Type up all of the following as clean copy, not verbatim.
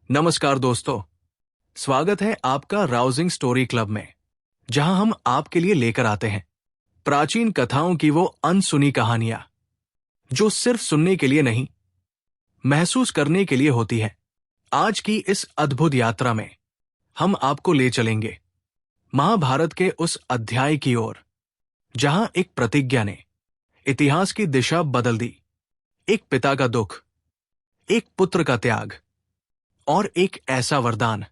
नमस्कार दोस्तों, स्वागत है आपका राउजिंग स्टोरी क्लब में, जहां हम आपके लिए लेकर आते हैं प्राचीन कथाओं की वो अनसुनी कहानियां जो सिर्फ सुनने के लिए नहीं, महसूस करने के लिए होती है। आज की इस अद्भुत यात्रा में हम आपको ले चलेंगे महाभारत के उस अध्याय की ओर जहां एक प्रतिज्ञा ने इतिहास की दिशा बदल दी। एक पिता का दुख, एक पुत्र का त्याग और एक ऐसा वरदान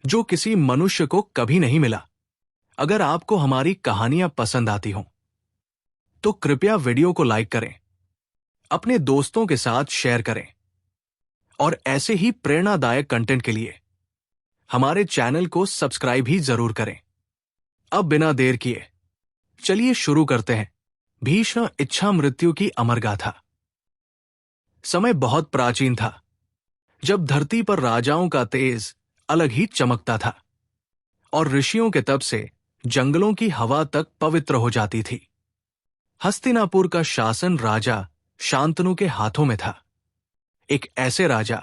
जो किसी मनुष्य को कभी नहीं मिला। अगर आपको हमारी कहानियां पसंद आती हों तो कृपया वीडियो को लाइक करें, अपने दोस्तों के साथ शेयर करें और ऐसे ही प्रेरणादायक कंटेंट के लिए हमारे चैनल को सब्सक्राइब ही जरूर करें। अब बिना देर किए चलिए शुरू करते हैं भीष्म इच्छा मृत्यु की अमर गाथा। समय बहुत प्राचीन था, जब धरती पर राजाओं का तेज अलग ही चमकता था और ऋषियों के तप से जंगलों की हवा तक पवित्र हो जाती थी। हस्तिनापुर का शासन राजा शांतनु के हाथों में था। एक ऐसे राजा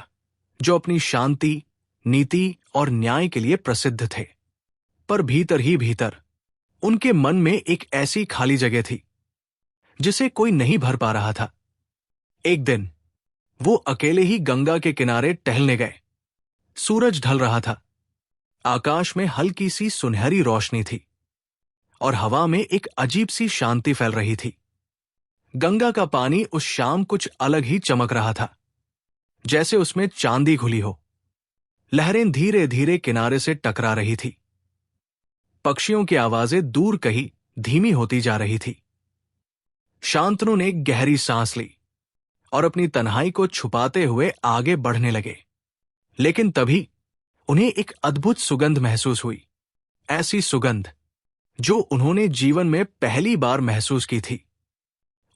जो अपनी शांति, नीति और न्याय के लिए प्रसिद्ध थे, पर भीतर ही भीतर उनके मन में एक ऐसी खाली जगह थी जिसे कोई नहीं भर पा रहा था। एक दिन वो अकेले ही गंगा के किनारे टहलने गए। सूरज ढल रहा था, आकाश में हल्की सी सुनहरी रोशनी थी और हवा में एक अजीब सी शांति फैल रही थी। गंगा का पानी उस शाम कुछ अलग ही चमक रहा था, जैसे उसमें चांदी घुली हो। लहरें धीरे धीरे किनारे से टकरा रही थी। पक्षियों की आवाजें दूर कहीं धीमी होती जा रही थी। शांतनु ने गहरी सांस ली और अपनी तन्हाई को छुपाते हुए आगे बढ़ने लगे। लेकिन तभी उन्हें एक अद्भुत सुगंध महसूस हुई, ऐसी सुगंध जो उन्होंने जीवन में पहली बार महसूस की थी।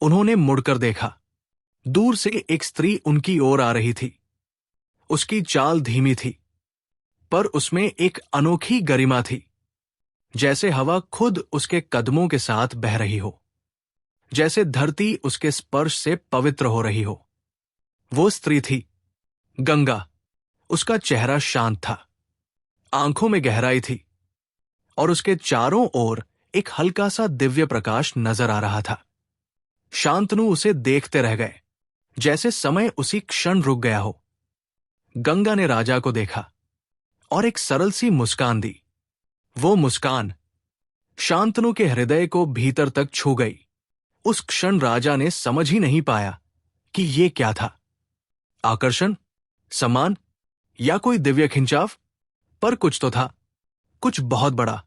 उन्होंने मुड़कर देखा। दूर से एक स्त्री उनकी ओर आ रही थी। उसकी चाल धीमी थी, पर उसमें एक अनोखी गरिमा थी, जैसे हवा खुद उसके कदमों के साथ बह रही हो, जैसे धरती उसके स्पर्श से पवित्र हो रही हो। वो स्त्री थी गंगा। उसका चेहरा शांत था, आंखों में गहराई थी और उसके चारों ओर एक हल्का सा दिव्य प्रकाश नजर आ रहा था। शांतनु उसे देखते रह गए, जैसे समय उसी क्षण रुक गया हो। गंगा ने राजा को देखा और एक सरल सी मुस्कान दी। वो मुस्कान शांतनु के हृदय को भीतर तक छू गई। उस क्षण राजा ने समझ ही नहीं पाया कि ये क्या था, आकर्षण, सम्मान या कोई दिव्य खिंचाव। पर कुछ तो था, कुछ बहुत बड़ा,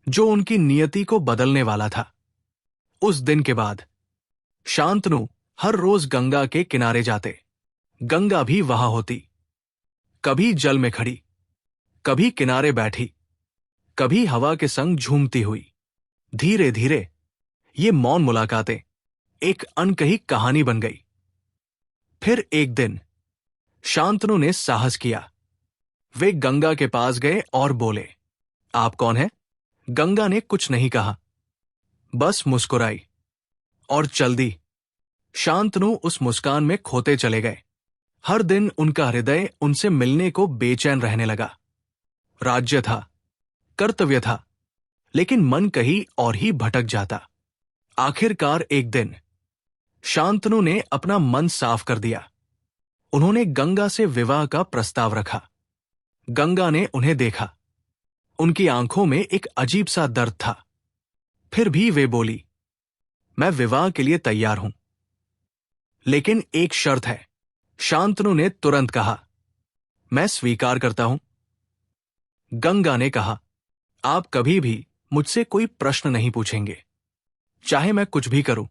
जो उनकी नियति को बदलने वाला था। उस दिन के बाद शांतनु हर रोज गंगा के किनारे जाते। गंगा भी वहां होती, कभी जल में खड़ी, कभी किनारे बैठी, कभी हवा के संग झूमती हुई। धीरे धीरे ये मौन मुलाकातें एक अनकही कहानी बन गई। फिर एक दिन शांतनु ने साहस किया। वे गंगा के पास गए और बोले, आप कौन हैं? गंगा ने कुछ नहीं कहा, बस मुस्कुराई और चल दी। शांतनु उस मुस्कान में खोते चले गए। हर दिन उनका हृदय उनसे मिलने को बेचैन रहने लगा। राज्य था, कर्तव्य था, लेकिन मन कहीं और ही भटक जाता। आखिरकार एक दिन शांतनु ने अपना मन साफ कर दिया। उन्होंने गंगा से विवाह का प्रस्ताव रखा। गंगा ने उन्हें देखा। उनकी आंखों में एक अजीब सा दर्द था। फिर भी वे बोली, मैं विवाह के लिए तैयार हूं, लेकिन एक शर्त है। शांतनु ने तुरंत कहा, मैं स्वीकार करता हूं। गंगा ने कहा, आप कभी भी मुझसे कोई प्रश्न नहीं पूछेंगे, चाहे मैं कुछ भी करूं,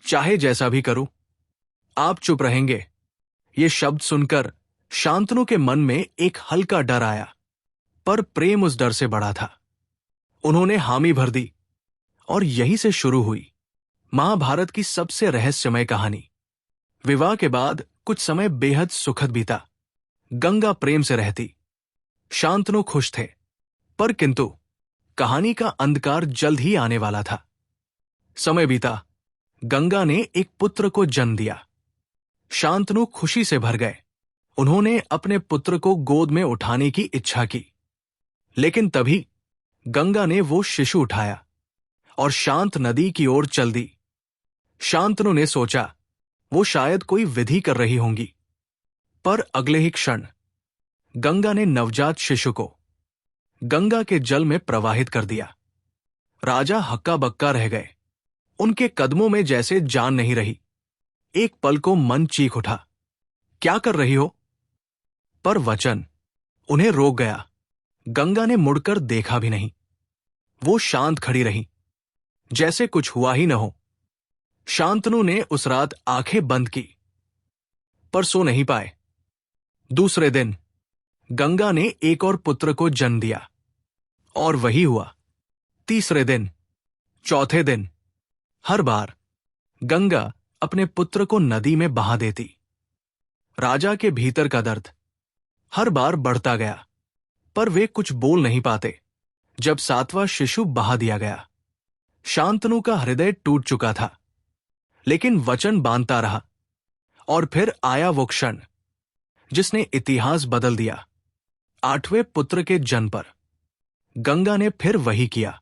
चाहे जैसा भी करूं, आप चुप रहेंगे। ये शब्द सुनकर शांतनु के मन में एक हल्का डर आया, पर प्रेम उस डर से बड़ा था। उन्होंने हामी भर दी और यहीं से शुरू हुई महाभारत की सबसे रहस्यमय कहानी। विवाह के बाद कुछ समय बेहद सुखद बीता। गंगा प्रेम से रहती, शांतनु खुश थे, पर किंतु कहानी का अंधकार जल्द ही आने वाला था। समय बीता, गंगा ने एक पुत्र को जन्म दिया। शांतनु खुशी से भर गए। उन्होंने अपने पुत्र को गोद में उठाने की इच्छा की, लेकिन तभी गंगा ने वो शिशु उठाया और शांत नदी की ओर चल दी। शांतनु ने सोचा वो शायद कोई विधि कर रही होंगी, पर अगले ही क्षण गंगा ने नवजात शिशु को गंगा के जल में प्रवाहित कर दिया। राजा हक्का बक्का रह गए। उनके कदमों में जैसे जान नहीं रही। एक पल को मन चीख उठा, क्या कर रही हो? पर वचन उन्हें रोक गया। गंगा ने मुड़कर देखा भी नहीं। वो शांत खड़ी रही, जैसे कुछ हुआ ही न हो। शांतनु ने उस रात आंखें बंद की, पर सो नहीं पाए। दूसरे दिन गंगा ने एक और पुत्र को जन्म दिया, और वही हुआ। तीसरे दिन, चौथे दिन, हर बार गंगा अपने पुत्र को नदी में बहा देती। राजा के भीतर का दर्द हर बार बढ़ता गया, पर वे कुछ बोल नहीं पाते। जब सातवां शिशु बहा दिया गया, शांतनु का हृदय टूट चुका था, लेकिन वचन बांधता रहा। और फिर आया वो क्षण जिसने इतिहास बदल दिया। 8वें पुत्र के जन्म पर गंगा ने फिर वही किया।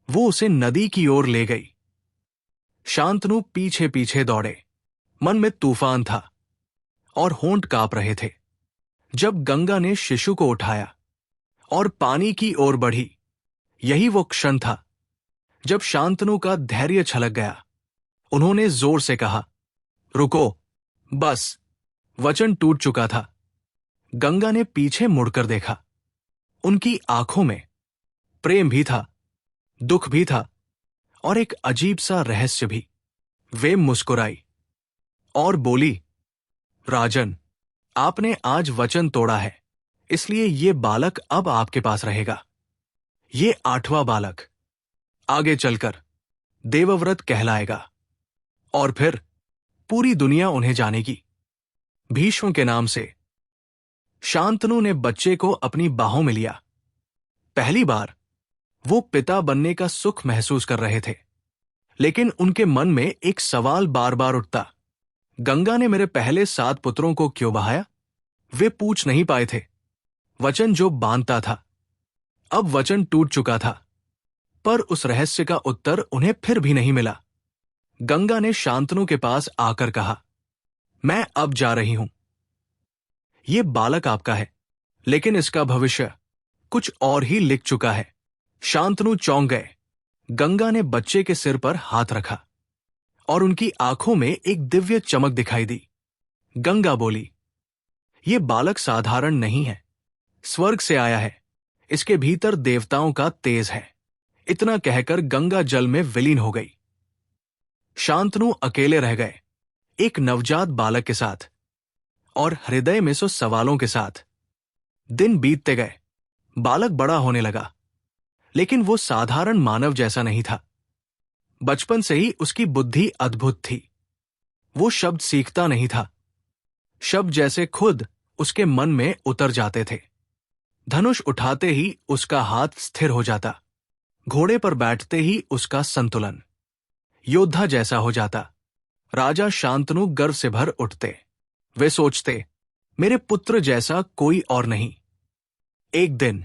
वो उसे नदी की ओर ले गई। शांतनु पीछे पीछे दौड़े। मन में तूफान था और होंठ कांप रहे थे। जब गंगा ने शिशु को उठाया और पानी की ओर बढ़ी, यही वो क्षण था जब शांतनु का धैर्य छलक गया। उन्होंने जोर से कहा, रुको, बस। वचन टूट चुका था। गंगा ने पीछे मुड़कर देखा। उनकी आंखों में प्रेम भी था, दुख भी था, और एक अजीब सा रहस्य भी। वे मुस्कुराई और बोली, राजन, आपने आज वचन तोड़ा है, इसलिए ये बालक अब आपके पास रहेगा। ये 8वां बालक आगे चलकर देवव्रत कहलाएगा, और फिर पूरी दुनिया उन्हें जानेगी, भीष्म के नाम से। शांतनु ने बच्चे को अपनी बाहों में लिया। पहली बार वो पिता बनने का सुख महसूस कर रहे थे, लेकिन उनके मन में एक सवाल बार बार उठता, गंगा ने मेरे पहले 7 पुत्रों को क्यों बहाया? वे पूछ नहीं पाए थे। वचन जो बांधता था, अब वचन टूट चुका था, पर उस रहस्य का उत्तर उन्हें फिर भी नहीं मिला। गंगा ने शांतनु के पास आकर कहा, मैं अब जा रही हूं। ये बालक आपका है, लेकिन इसका भविष्य कुछ और ही लिख चुका है। शांतनु चौंक गए। गंगा ने बच्चे के सिर पर हाथ रखा और उनकी आंखों में एक दिव्य चमक दिखाई दी। गंगा बोली, ये बालक साधारण नहीं है, स्वर्ग से आया है। इसके भीतर देवताओं का तेज है। इतना कहकर गंगा जल में विलीन हो गई। शांतनु अकेले रह गए, एक नवजात बालक के साथ और हृदय में सो सवालों के साथ। दिन बीतते गए। बालक बड़ा होने लगा, लेकिन वो साधारण मानव जैसा नहीं था। बचपन से ही उसकी बुद्धि अद्भुत थी। वो शब्द सीखता नहीं था। शब्द जैसे खुद उसके मन में उतर जाते थे। धनुष उठाते ही उसका हाथ स्थिर हो जाता। घोड़े पर बैठते ही उसका संतुलन योद्धा जैसा हो जाता। राजा शांतनु गर्व से भर उठते। वे सोचते, मेरे पुत्र जैसा कोई और नहीं। एक दिन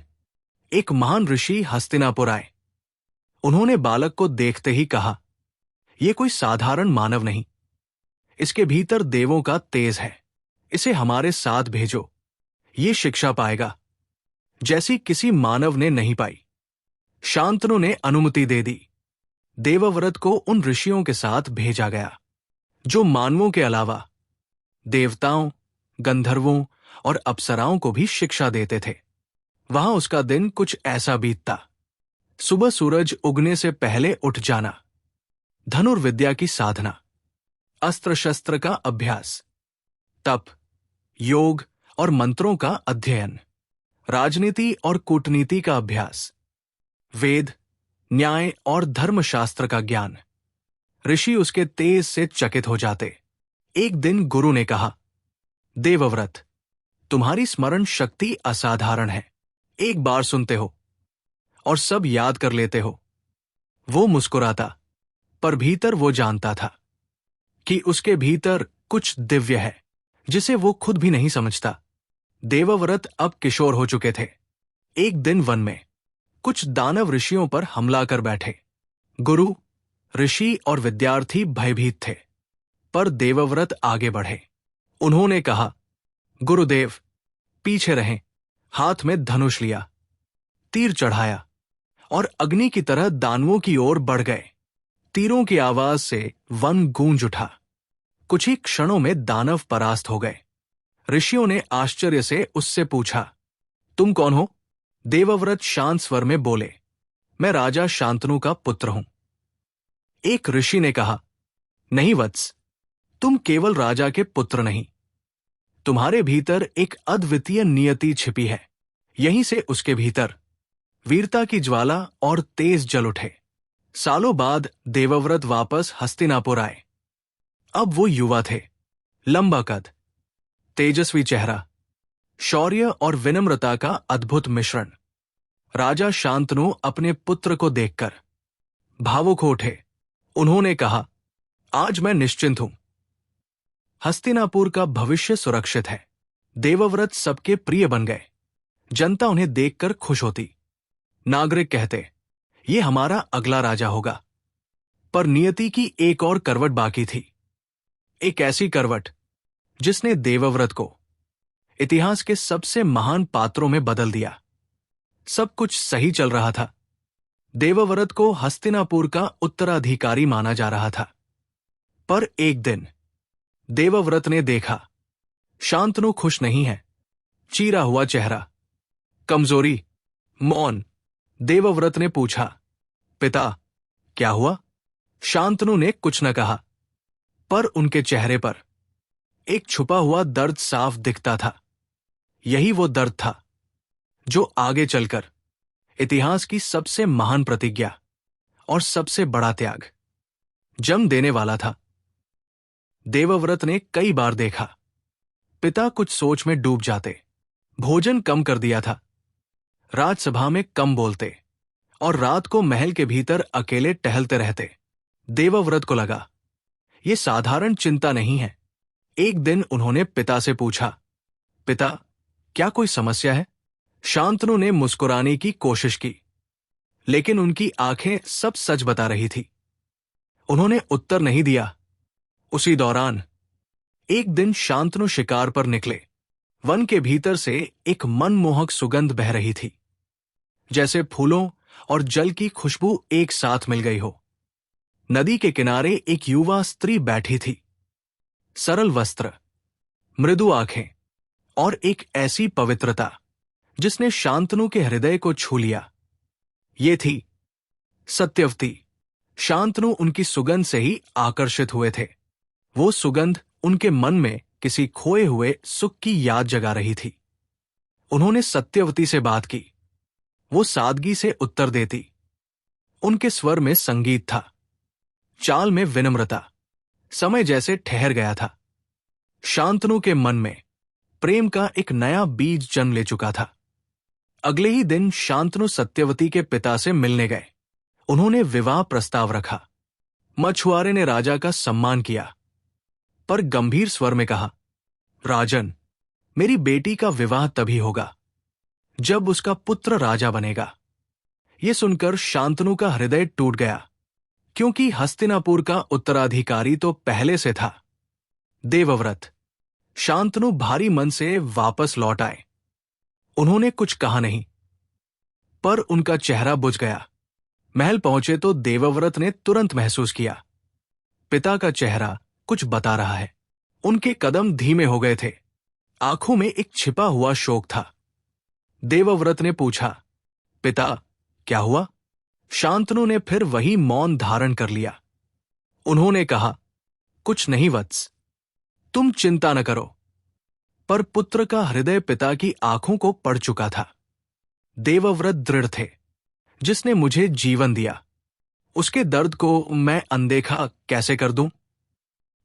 एक महान ऋषि हस्तिनापुर आए। उन्होंने बालक को देखते ही कहा, यह कोई साधारण मानव नहीं, इसके भीतर देवों का तेज है। इसे हमारे साथ भेजो। ये शिक्षा पाएगा जैसी किसी मानव ने नहीं पाई। शांतनु ने अनुमति दे दी। देवव्रत को उन ऋषियों के साथ भेजा गया जो मानवों के अलावा देवताओं, गंधर्वों और अप्सराओं को भी शिक्षा देते थे। वहां उसका दिन कुछ ऐसा बीतता। सुबह सूरज उगने से पहले उठ जाना, धनुर्विद्या की साधना, अस्त्र शस्त्र का अभ्यास, तप, योग और मंत्रों का अध्ययन, राजनीति और कूटनीति का अभ्यास, वेद, न्याय और धर्मशास्त्र का ज्ञान। ऋषि उसके तेज से चकित हो जाते। एक दिन गुरु ने कहा, देवव्रत, तुम्हारी स्मरण शक्ति असाधारण है। एक बार सुनते हो और सब याद कर लेते हो। वो मुस्कुराता, पर भीतर वो जानता था कि उसके भीतर कुछ दिव्य है जिसे वो खुद भी नहीं समझता। देवव्रत अब किशोर हो चुके थे। एक दिन वन में कुछ दानव ऋषियों पर हमला कर बैठे। गुरु, ऋषि और विद्यार्थी भयभीत थे, पर देवव्रत आगे बढ़े। उन्होंने कहा, गुरुदेव, पीछे रहें। हाथ में धनुष लिया, तीर चढ़ाया और अग्नि की तरह दानवों की ओर बढ़ गए। तीरों की आवाज से वन गूंज उठा। कुछ ही क्षणों में दानव परास्त हो गए। ऋषियों ने आश्चर्य से उससे पूछा, तुम कौन हो? देवव्रत शांत स्वर में बोले, मैं राजा शांतनु का पुत्र हूं। एक ऋषि ने कहा, नहीं वत्स, तुम केवल राजा के पुत्र नहीं, तुम्हारे भीतर एक अद्वितीय नियति छिपी है। यहीं से उसके भीतर वीरता की ज्वाला और तेज जल उठे। सालों बाद देवव्रत वापस हस्तिनापुर आए। अब वो युवा थे, लंबा कद, तेजस्वी चेहरा, शौर्य और विनम्रता का अद्भुत मिश्रण। राजा शांतनु अपने पुत्र को देखकर भावुक हो उठे। उन्होंने कहा, आज मैं निश्चिंत हूं। हस्तिनापुर का भविष्य सुरक्षित है। देवव्रत सबके प्रिय बन गए। जनता उन्हें देखकर खुश होती। नागरिक कहते, ये हमारा अगला राजा होगा। पर नियति की एक और करवट बाकी थी। एक ऐसी करवट जिसने देवव्रत को इतिहास के सबसे महान पात्रों में बदल दिया। सब कुछ सही चल रहा था। देवव्रत को हस्तिनापुर का उत्तराधिकारी माना जा रहा था। पर एक दिन देवव्रत ने देखा, शांतनु खुश नहीं है। चीरा हुआ चेहरा, कमजोरी, मौन। देवव्रत ने पूछा, पिता, क्या हुआ? शांतनु ने कुछ न कहा, पर उनके चेहरे पर एक छुपा हुआ दर्द साफ दिखता था। यही वो दर्द था जो आगे चलकर इतिहास की सबसे महान प्रतिज्ञा और सबसे बड़ा त्याग जन्म देने वाला था। देवव्रत ने कई बार देखा, पिता कुछ सोच में डूब जाते, भोजन कम कर दिया था, राजसभा में कम बोलते और रात को महल के भीतर अकेले टहलते रहते। देवव्रत को लगा, ये साधारण चिंता नहीं है। एक दिन उन्होंने पिता से पूछा, पिता, क्या कोई समस्या है? शांतनु ने मुस्कुराने की कोशिश की, लेकिन उनकी आंखें सब सच बता रही थी। उन्होंने उत्तर नहीं दिया। उसी दौरान एक दिन शांतनु शिकार पर निकले। वन के भीतर से एक मनमोहक सुगंध बह रही थी, जैसे फूलों और जल की खुशबू एक साथ मिल गई हो। नदी के किनारे एक युवा स्त्री बैठी थी। सरल वस्त्र, मृदु आंखें और एक ऐसी पवित्रता जिसने शांतनु के हृदय को छू लिया। ये थी सत्यवती। शांतनु उनकी सुगंध से ही आकर्षित हुए थे। वो सुगंध उनके मन में किसी खोए हुए सुख की याद जगा रही थी। उन्होंने सत्यवती से बात की। वो सादगी से उत्तर देती। उनके स्वर में संगीत था, चाल में विनम्रता। समय जैसे ठहर गया था। शांतनु के मन में प्रेम का एक नया बीज जन्म ले चुका था। अगले ही दिन शांतनु सत्यवती के पिता से मिलने गए। उन्होंने विवाह प्रस्ताव रखा। मछुआरे ने राजा का सम्मान किया, पर गंभीर स्वर में कहा, राजन, मेरी बेटी का विवाह तभी होगा जब उसका पुत्र राजा बनेगा। यह सुनकर शांतनु का हृदय टूट गया, क्योंकि हस्तिनापुर का उत्तराधिकारी तो पहले से था। देवव्रत, शांतनु भारी मन से वापस लौट आए। उन्होंने कुछ कहा नहीं, पर उनका चेहरा बुझ गया। महल पहुंचे तो देवव्रत ने तुरंत महसूस किया, पिता का चेहरा कुछ बता रहा है। उनके कदम धीमे हो गए थे। आंखों में एक छिपा हुआ शोक था। देवव्रत ने पूछा, पिता, क्या हुआ? शांतनु ने फिर वही मौन धारण कर लिया। उन्होंने कहा, कुछ नहीं वत्स, तुम चिंता न करो। पर पुत्र का हृदय पिता की आंखों को पढ़ चुका था। देवव्रत दृढ़ थे। जिसने मुझे जीवन दिया, उसके दर्द को मैं अनदेखा कैसे कर दूं?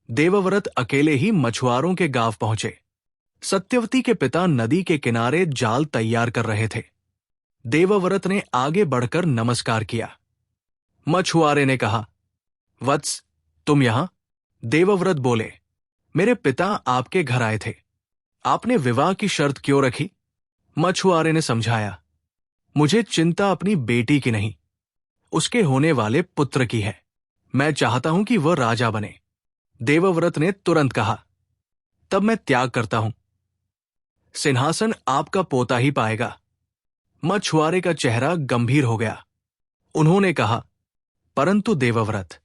देवव्रत अकेले ही मछुआरों के गांव पहुंचे। सत्यवती के पिता नदी के किनारे जाल तैयार कर रहे थे। देवव्रत ने आगे बढ़कर नमस्कार किया। मछुआरे ने कहा, वत्स, तुम यहां? देवव्रत बोले, मेरे पिता आपके घर आए थे। आपने विवाह की शर्त क्यों रखी? मछुआरे ने समझाया, मुझे चिंता अपनी बेटी की नहीं, उसके होने वाले पुत्र की है। मैं चाहता हूं कि वह राजा बने। देवव्रत ने तुरंत कहा, तब मैं त्याग करता हूं। सिंहासन आपका पोता ही पाएगा। मछुआरे का चेहरा गंभीर हो गया। उन्होंने कहा, परंतु देवव्रत,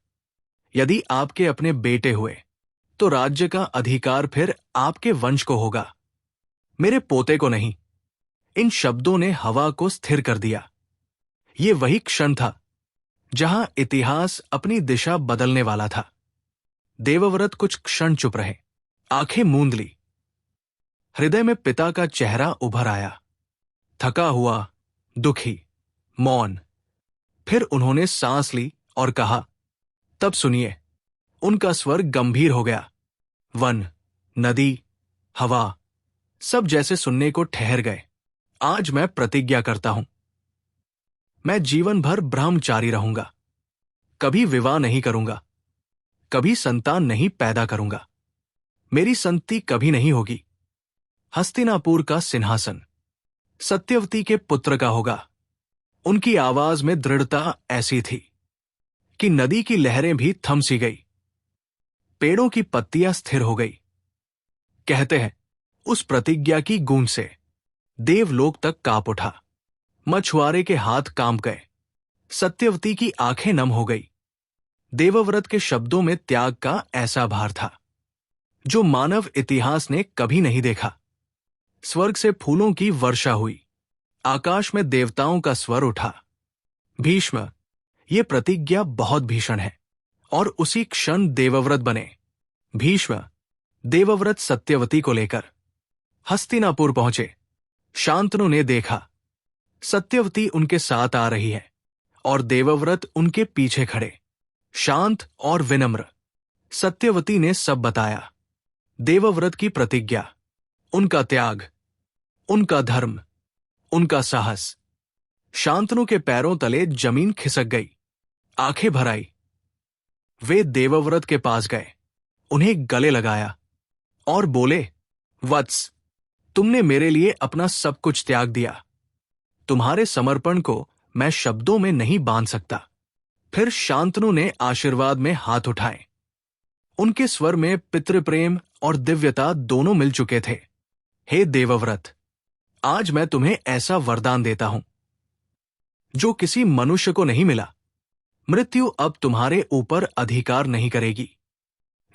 यदि आपके अपने बेटे हुए तो राज्य का अधिकार फिर आपके वंश को होगा, मेरे पोते को नहीं। इन शब्दों ने हवा को स्थिर कर दिया। ये वही क्षण था जहां इतिहास अपनी दिशा बदलने वाला था। देवव्रत कुछ क्षण चुप रहे, आंखें मूंद ली। हृदय में पिता का चेहरा उभर आया, थका हुआ, दुखी, मौन। फिर उन्होंने सांस ली और कहा, तब सुनिए। उनका स्वर गंभीर हो गया। वन, नदी, हवा, सब जैसे सुनने को ठहर गए। आज मैं प्रतिज्ञा करता हूं, मैं जीवन भर ब्रह्मचारी रहूंगा। कभी विवाह नहीं करूंगा, कभी संतान नहीं पैदा करूंगा। मेरी संतति कभी नहीं होगी। हस्तिनापुर का सिंहासन सत्यवती के पुत्र का होगा। उनकी आवाज में दृढ़ता ऐसी थी कि नदी की लहरें भी थम सी गई, पेड़ों की पत्तियां स्थिर हो गई। कहते हैं, उस प्रतिज्ञा की गूंज से देवलोक तक कांप उठा। मछुआरे के हाथ कांप गए, सत्यवती की आंखें नम हो गई। देवव्रत के शब्दों में त्याग का ऐसा भार था जो मानव इतिहास ने कभी नहीं देखा। स्वर्ग से फूलों की वर्षा हुई, आकाश में देवताओं का स्वर उठा। भीष्म, ये प्रतिज्ञा बहुत भीषण है। और उसी क्षण देवव्रत बने। भीष्म, देवव्रत सत्यवती को लेकर हस्तिनापुर पहुंचे। शांतनु ने देखा, सत्यवती उनके साथ आ रही है और देवव्रत उनके पीछे खड़े, शांत और विनम्र। सत्यवती ने सब बताया, देवव्रत की प्रतिज्ञा, उनका त्याग, उनका धर्म, उनका साहस। शांतनु के पैरों तले जमीन खिसक गई, आंखें भर आई। वे देवव्रत के पास गए, उन्हें गले लगाया और बोले, वत्स, तुमने मेरे लिए अपना सब कुछ त्याग दिया। तुम्हारे समर्पण को मैं शब्दों में नहीं बांध सकता। फिर शांतनु ने आशीर्वाद में हाथ उठाए। उनके स्वर में पितृप्रेम और दिव्यता दोनों मिल चुके थे। हे देवव्रत, आज मैं तुम्हें ऐसा वरदान देता हूं जो किसी मनुष्य को नहीं मिला। मृत्यु अब तुम्हारे ऊपर अधिकार नहीं करेगी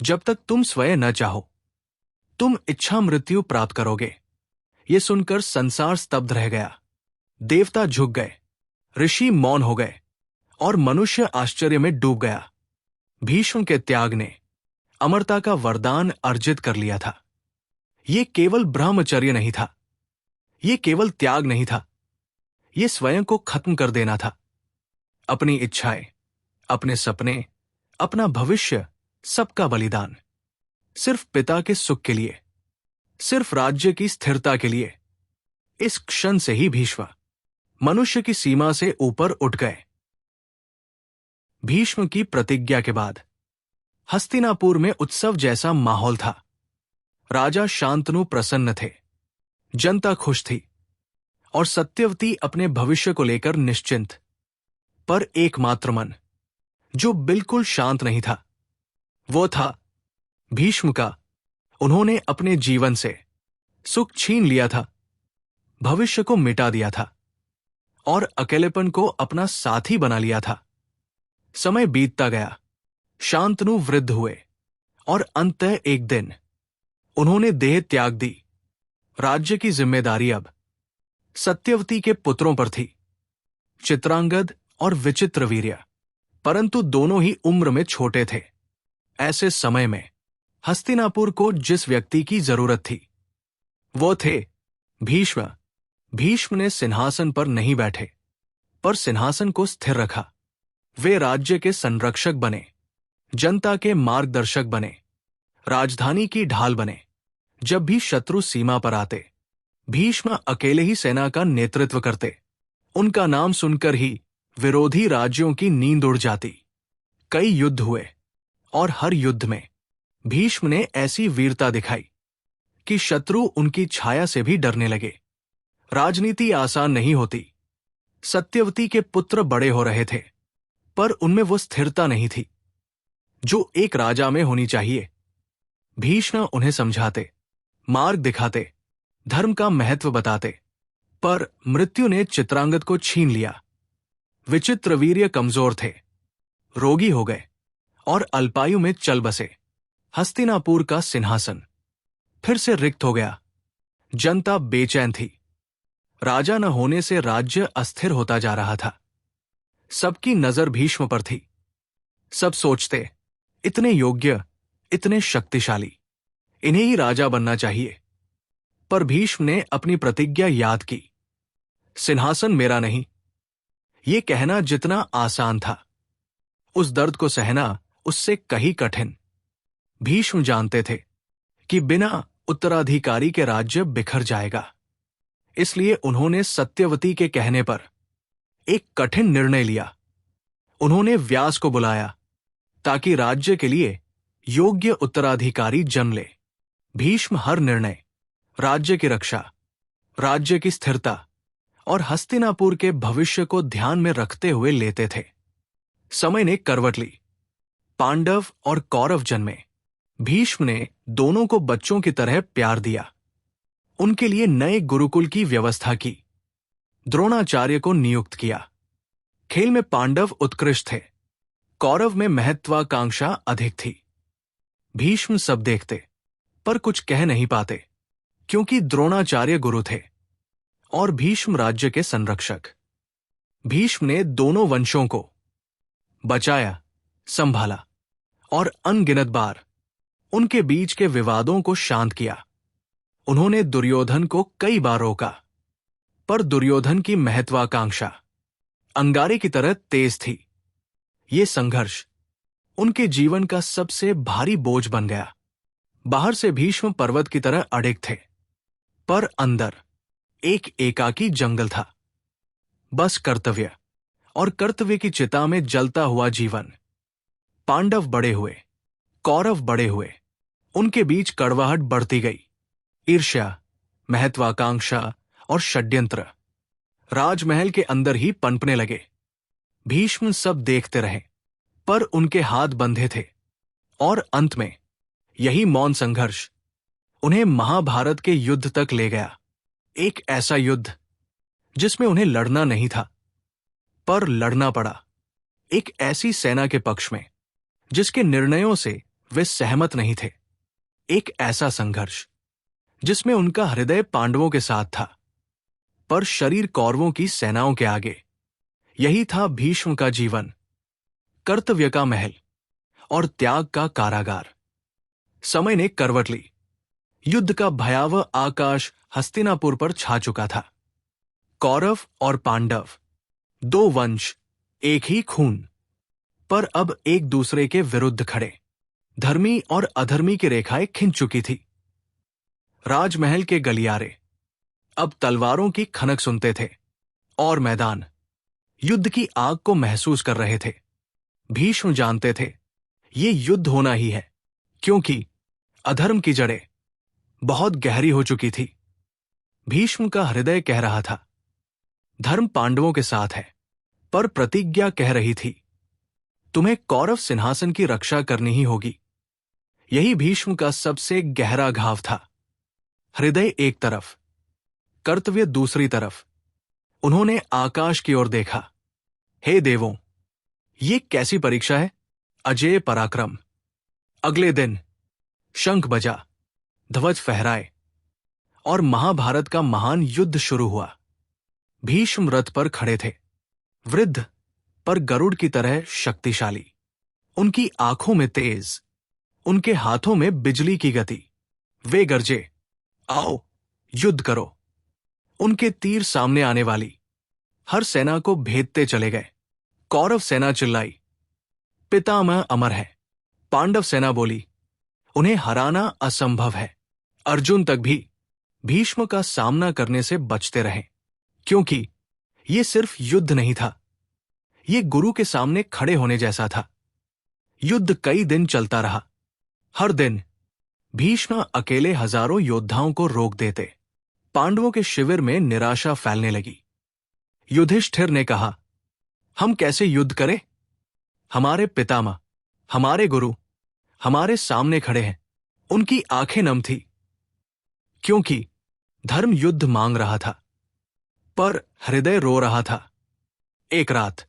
जब तक तुम स्वयं न चाहो। तुम इच्छा मृत्यु प्राप्त करोगे। ये सुनकर संसार स्तब्ध रह गया। देवता झुक गए, ऋषि मौन हो गए और मनुष्य आश्चर्य में डूब गया। भीष्म के त्याग ने अमरता का वरदान अर्जित कर लिया था। ये केवल ब्रह्मचर्य नहीं था, ये केवल त्याग नहीं था, ये स्वयं को खत्म कर देना था। अपनी इच्छाएं, अपने सपने, अपना भविष्य, सबका बलिदान, सिर्फ पिता के सुख के लिए, सिर्फ राज्य की स्थिरता के लिए। इस क्षण से ही भीष्म मनुष्य की सीमा से ऊपर उठ गए। भीष्म की प्रतिज्ञा के बाद हस्तिनापुर में उत्सव जैसा माहौल था। राजा शांतनु प्रसन्न थे, जनता खुश थी और सत्यवती अपने भविष्य को लेकर निश्चिंत। पर एकमात्र मन जो बिल्कुल शांत नहीं था, वो था भीष्म का। उन्होंने अपने जीवन से सुख छीन लिया था, भविष्य को मिटा दिया था और अकेलेपन को अपना साथी बना लिया था। समय बीतता गया, शांतनु वृद्ध हुए और अंततः एक दिन उन्होंने देह त्याग दी। राज्य की जिम्मेदारी अब सत्यवती के पुत्रों पर थी, चित्रांगद और विचित्रवीर्य, परंतु दोनों ही उम्र में छोटे थे। ऐसे समय में हस्तिनापुर को जिस व्यक्ति की जरूरत थी वो थे भीष्म। भीष्म ने सिंहासन पर नहीं बैठे, पर सिंहासन को स्थिर रखा। वे राज्य के संरक्षक बने, जनता के मार्गदर्शक बने, राजधानी की ढाल बने। जब भी शत्रु सीमा पर आते, भीष्म अकेले ही सेना का नेतृत्व करते। उनका नाम सुनकर ही विरोधी राज्यों की नींद उड़ जाती। कई युद्ध हुए और हर युद्ध में भीष्म ने ऐसी वीरता दिखाई कि शत्रु उनकी छाया से भी डरने लगे। राजनीति आसान नहीं होती। सत्यवती के पुत्र बड़े हो रहे थे, पर उनमें वो स्थिरता नहीं थी जो एक राजा में होनी चाहिए। भीष्म उन्हें समझाते, मार्ग दिखाते, धर्म का महत्व बताते, पर मृत्यु ने चित्रांगद को छीन लिया। विचित्र वीर्य कमजोर थे, रोगी हो गए और अल्पायु में चल बसे। हस्तिनापुर का सिंहासन फिर से रिक्त हो गया। जनता बेचैन थी। राजा न होने से राज्य अस्थिर होता जा रहा था। सबकी नजर भीष्म पर थी। सब सोचते, इतने योग्य, इतने शक्तिशाली, इन्हें ही राजा बनना चाहिए। पर भीष्म ने अपनी प्रतिज्ञा याद की। सिंहासन मेरा नहीं, ये कहना जितना आसान था, उस दर्द को सहना उससे कहीं कठिन। भीष्म जानते थे कि बिना उत्तराधिकारी के राज्य बिखर जाएगा। इसलिए उन्होंने सत्यवती के कहने पर एक कठिन निर्णय लिया। उन्होंने व्यास को बुलाया ताकि राज्य के लिए योग्य उत्तराधिकारी जन्म ले। भीष्म हर निर्णय राज्य की रक्षा, राज्य की स्थिरता और हस्तिनापुर के भविष्य को ध्यान में रखते हुए लेते थे। समय ने करवट ली। पांडव और कौरव जन्मे। भीष्म ने दोनों को बच्चों की तरह प्यार दिया। उनके लिए नए गुरुकुल की व्यवस्था की। द्रोणाचार्य को नियुक्त किया। खेल में पांडव उत्कृष्ट थे, कौरव में महत्वाकांक्षा अधिक थी। भीष्म सब देखते, पर कुछ कह नहीं पाते, क्योंकि द्रोणाचार्य गुरु थे और भीष्म राज्य के संरक्षक। भीष्म ने दोनों वंशों को बचाया, संभाला और अनगिनत बार उनके बीच के विवादों को शांत किया। उन्होंने दुर्योधन को कई बार रोका, पर दुर्योधन की महत्वाकांक्षा अंगारे की तरह तेज थी। ये संघर्ष उनके जीवन का सबसे भारी बोझ बन गया। बाहर से भीष्म पर्वत की तरह अडिग थे, पर अंदर एक एकाकी जंगल था। बस कर्तव्य और कर्तव्य की चिता में जलता हुआ जीवन। पांडव बड़े हुए, कौरव बड़े हुए, उनके बीच कड़वाहट बढ़ती गई। ईर्ष्या, महत्वाकांक्षा और षड्यंत्र राजमहल के अंदर ही पनपने लगे। भीष्म सब देखते रहे, पर उनके हाथ बंधे थे। और अंत में यही मौन संघर्ष उन्हें महाभारत के युद्ध तक ले गया। एक ऐसा युद्ध जिसमें उन्हें लड़ना नहीं था, पर लड़ना पड़ा। एक ऐसी सेना के पक्ष में जिसके निर्णयों से वे सहमत नहीं थे। एक ऐसा संघर्ष जिसमें उनका हृदय पांडवों के साथ था, पर शरीर कौरवों की सेनाओं के आगे। यही था भीष्म का जीवन, कर्तव्य का महल और त्याग का कारागार। समय ने करवट ली। युद्ध का भयावह आकाश हस्तिनापुर पर छा चुका था। कौरव और पांडव, दो वंश, एक ही खून, पर अब एक दूसरे के विरुद्ध खड़े। धर्मी और अधर्मी की रेखाएं खिंच चुकी थी। राजमहल के गलियारे अब तलवारों की खनक सुनते थे और मैदान युद्ध की आग को महसूस कर रहे थे। भीष्म जानते थे ये युद्ध होना ही है, क्योंकि अधर्म की जड़ें बहुत गहरी हो चुकी थी। भीष्म का हृदय कह रहा था, धर्म पांडवों के साथ है, पर प्रतिज्ञा कह रही थी, तुम्हें कौरव सिंहासन की रक्षा करनी ही होगी। यही भीष्म का सबसे गहरा घाव था। हृदय एक तरफ, कर्तव्य दूसरी तरफ। उन्होंने आकाश की ओर देखा। हे देवों, ये कैसी परीक्षा है? अजेय पराक्रम। अगले दिन शंख बजा, ध्वज फहराए और महाभारत का महान युद्ध शुरू हुआ। भीष्म रथ पर खड़े थे, वृद्ध पर गरुड़ की तरह शक्तिशाली। उनकी आंखों में तेज, उनके हाथों में बिजली की गति। वे गरजे, आओ युद्ध करो। उनके तीर सामने आने वाली हर सेना को भेदते चले गए। कौरव सेना चिल्लाई, पितामह अमर है। पांडव सेना बोली, उन्हें हराना असंभव है। अर्जुन तक भी भीष्म का सामना करने से बचते रहे, क्योंकि ये सिर्फ युद्ध नहीं था, ये गुरु के सामने खड़े होने जैसा था। युद्ध कई दिन चलता रहा। हर दिन भीष्म अकेले हजारों योद्धाओं को रोक देते। पांडवों के शिविर में निराशा फैलने लगी। युधिष्ठिर ने कहा, हम कैसे युद्ध करें? हमारे पितामह, हमारे गुरु हमारे सामने खड़े हैं। उनकी आंखें नम थी, क्योंकि धर्म युद्ध मांग रहा था, पर हृदय रो रहा था। एक रात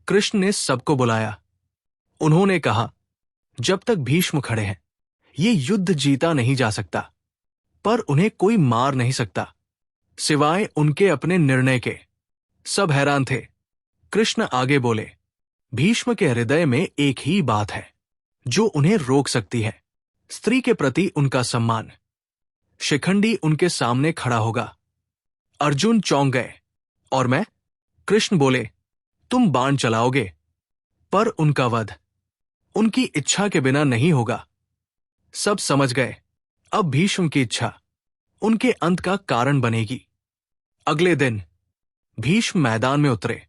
कृष्ण ने सबको बुलाया। उन्होंने कहा, जब तक भीष्म खड़े हैं ये युद्ध जीता नहीं जा सकता, पर उन्हें कोई मार नहीं सकता सिवाय उनके अपने निर्णय के। सब हैरान थे। कृष्ण आगे बोले, भीष्म के हृदय में एक ही बात है जो उन्हें रोक सकती है, स्त्री के प्रति उनका सम्मान। शिखंडी उनके सामने खड़ा होगा। अर्जुन चौंक गए। और मैं? कृष्ण बोले, तुम बाण चलाओगे, पर उनका वध उनकी इच्छा के बिना नहीं होगा। सब समझ गए, अब भीष्म की इच्छा उनके अंत का कारण बनेगी। अगले दिन भीष्म मैदान में उतरे,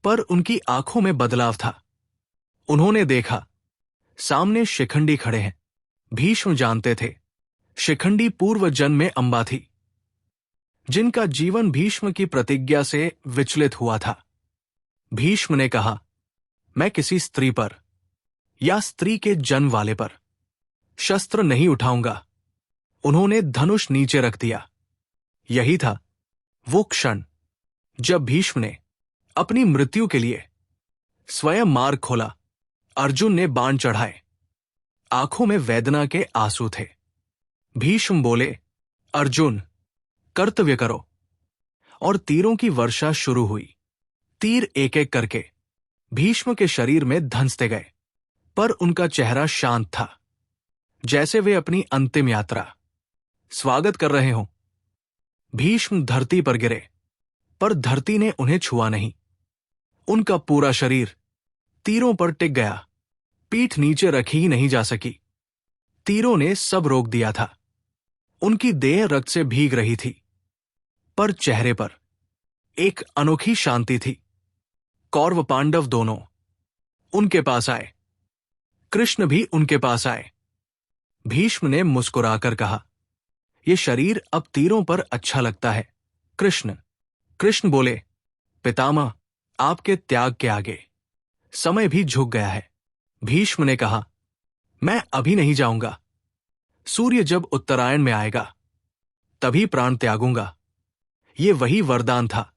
पर उनकी आंखों में बदलाव था। उन्होंने देखा, सामने शिखंडी खड़े हैं। भीष्म जानते थे, शिखंडी पूर्व जन्म में अंबा थी, जिनका जीवन भीष्म की प्रतिज्ञा से विचलित हुआ था। भीष्म ने कहा, मैं किसी स्त्री पर या स्त्री के जन्म वाले पर शस्त्र नहीं उठाऊंगा। उन्होंने धनुष नीचे रख दिया। यही था वो क्षण जब भीष्म ने अपनी मृत्यु के लिए स्वयं मार्ग खोला। अर्जुन ने बाण चढ़ाए। आंखों में वेदना के आंसू थे। भीष्म बोले, अर्जुन, कर्तव्य करो। और तीरों की वर्षा शुरू हुई। तीर एक एक करके भीष्म के शरीर में धंसते गए, पर उनका चेहरा शांत था, जैसे वे अपनी अंतिम यात्रा स्वागत कर रहे हों। भीष्म धरती पर गिरे, पर धरती ने उन्हें छुआ नहीं। उनका पूरा शरीर तीरों पर टिक गया। पीठ नीचे रखी ही नहीं जा सकी। तीरों ने सब रोक दिया था। उनकी देह रक्त से भीग रही थी, पर चेहरे पर एक अनोखी शांति थी। कौरव पांडव दोनों उनके पास आए। कृष्ण भी उनके पास आए। भीष्म ने मुस्कुराकर कहा, यह शरीर अब तीरों पर अच्छा लगता है। कृष्ण बोले, पितामह, आपके त्याग के आगे समय भी झुक गया है। भीष्म ने कहा, मैं अभी नहीं जाऊंगा। सूर्य जब उत्तरायण में आएगा तभी प्राण त्यागूंगा। ये वही वरदान था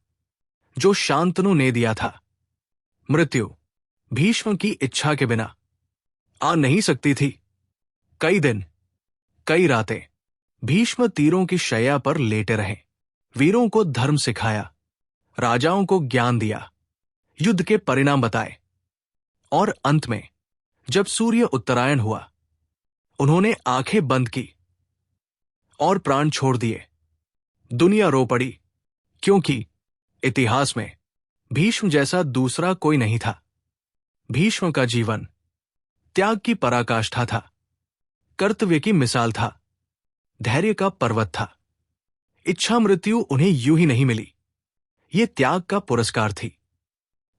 जो शांतनु ने दिया था। मृत्यु भीष्म की इच्छा के बिना आ नहीं सकती थी। कई दिन, कई रातें भीष्म तीरों की शैया पर लेटे रहे। वीरों को धर्म सिखाया, राजाओं को ज्ञान दिया, युद्ध के परिणाम बताए। और अंत में जब सूर्य उत्तरायण हुआ, उन्होंने आंखें बंद की और प्राण छोड़ दिए। दुनिया रो पड़ी, क्योंकि इतिहास में भीष्म जैसा दूसरा कोई नहीं था। भीष्म का जीवन त्याग की पराकाष्ठा था, कर्तव्य की मिसाल था, धैर्य का पर्वत था। इच्छा मृत्यु उन्हें यूं ही नहीं मिली, ये त्याग का पुरस्कार थी,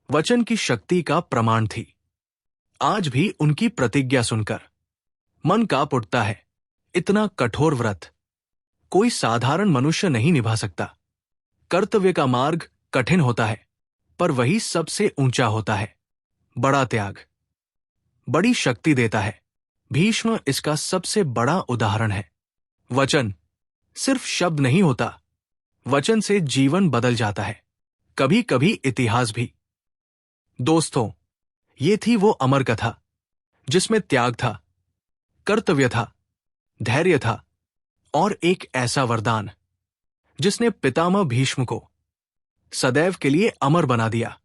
वचन की शक्ति का प्रमाण थी। आज भी उनकी प्रतिज्ञा सुनकर मन कांप उठता है। इतना कठोर व्रत कोई साधारण मनुष्य नहीं निभा सकता। कर्तव्य का मार्ग कठिन होता है, पर वही सबसे ऊंचा होता है। बड़ा त्याग बड़ी शक्ति देता है। भीष्म इसका सबसे बड़ा उदाहरण है। वचन सिर्फ शब्द नहीं होता, वचन से जीवन बदल जाता है, कभी कभी इतिहास भी। दोस्तों, ये थी वो अमर कथा जिसमें त्याग था, कर्तव्य था, धैर्य था और एक ऐसा वरदान जिसने पितामह भीष्म को सदैव के लिए अमर बना दिया।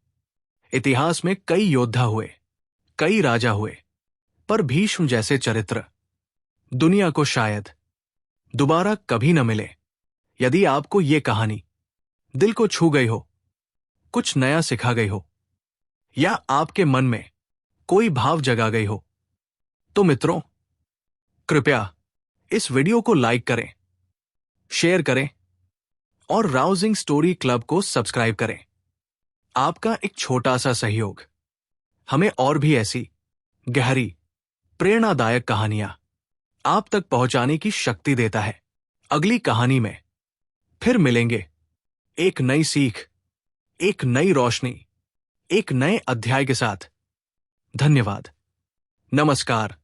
इतिहास में कई योद्धा हुए, कई राजा हुए, पर भीष्म जैसे चरित्र दुनिया को शायद दोबारा कभी न मिले। यदि आपको ये कहानी दिल को छू गई हो, कुछ नया सिखा गई हो, या आपके मन में कोई भाव जगा गई हो, तो मित्रों, कृपया इस वीडियो को लाइक करें, शेयर करें और राउजिंग स्टोरी क्लब को सब्सक्राइब करें। आपका एक छोटा सा सहयोग हमें और भी ऐसी गहरी, प्रेरणादायक कहानियां आप तक पहुंचाने की शक्ति देता है। अगली कहानी में फिर मिलेंगे, एक नई सीख, एक नई रोशनी, एक नए अध्याय के साथ। धन्यवाद। नमस्कार।